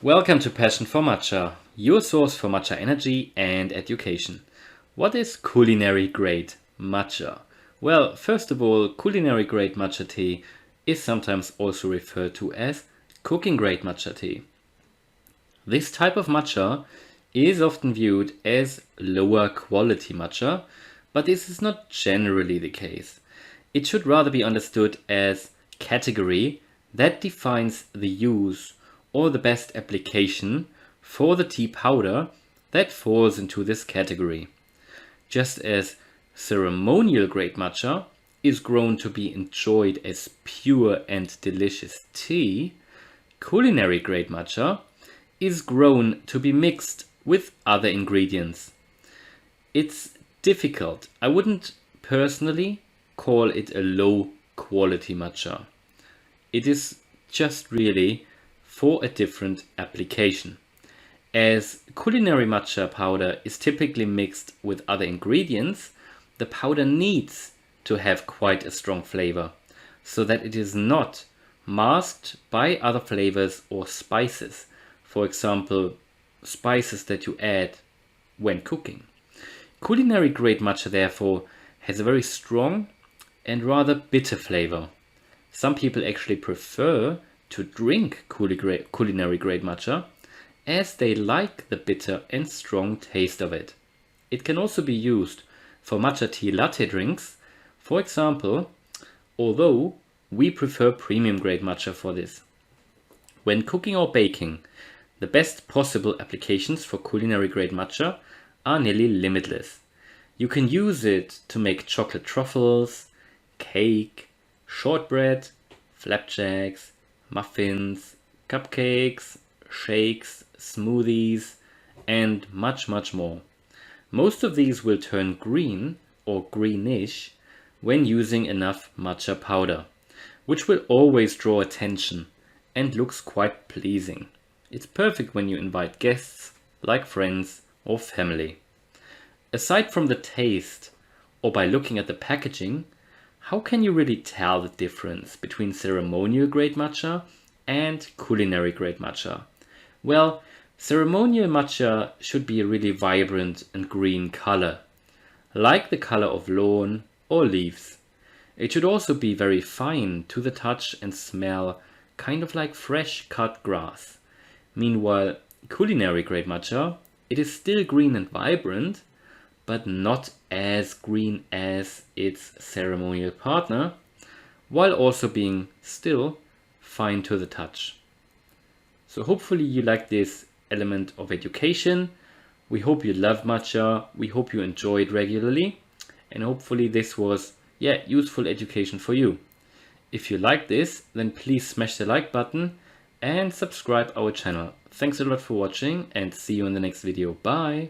Welcome to Passion for Matcha, your source for matcha energy and education. What is culinary grade matcha? Well, first of all, culinary grade matcha tea is sometimes also referred to as cooking grade matcha tea. This type of matcha is often viewed as lower quality matcha, but this is not generally the case. It should rather be understood as category that defines the use or the best application for the tea powder that falls into this category. Just as ceremonial grade matcha is grown to be enjoyed as pure and delicious tea, culinary grade matcha is grown to be mixed with other ingredients. It's difficult. I wouldn't personally call it a low quality matcha. It is just really for a different application. As culinary matcha powder is typically mixed with other ingredients, the powder needs to have quite a strong flavor so that it is not masked by other flavors or spices. For example, spices that you add when cooking. Culinary grade matcha therefore has a very strong and rather bitter flavor. Some people actually prefer to drink culinary grade matcha as they like the bitter and strong taste of it. It can also be used for matcha tea latte drinks, for example, although we prefer premium grade matcha for this. When cooking or baking, the best possible applications for culinary grade matcha are nearly limitless. You can use it to make chocolate truffles, cake, shortbread, flapjacks, muffins, cupcakes, shakes, smoothies, and much more. Most of these will turn green or greenish when using enough matcha powder, which will always draw attention and looks quite pleasing. It's perfect when you invite guests, like friends or family. Aside from the taste, or by looking at the packaging, how can you really tell the difference between ceremonial grade matcha and culinary grade matcha? Well, ceremonial matcha should be a really vibrant and green color, like the color of lawn or leaves. It should also be very fine to the touch and smell kind of like fresh cut grass. Meanwhile, culinary grade matcha, it is still green and vibrant, but not as green as its ceremonial partner, while also being still fine to the touch. So hopefully you like this element of education. We hope you love matcha. We hope you enjoy it regularly. And hopefully this was, useful education for you. If you like this, then please smash the like button and subscribe our channel. Thanks a lot for watching and see you in the next video. Bye!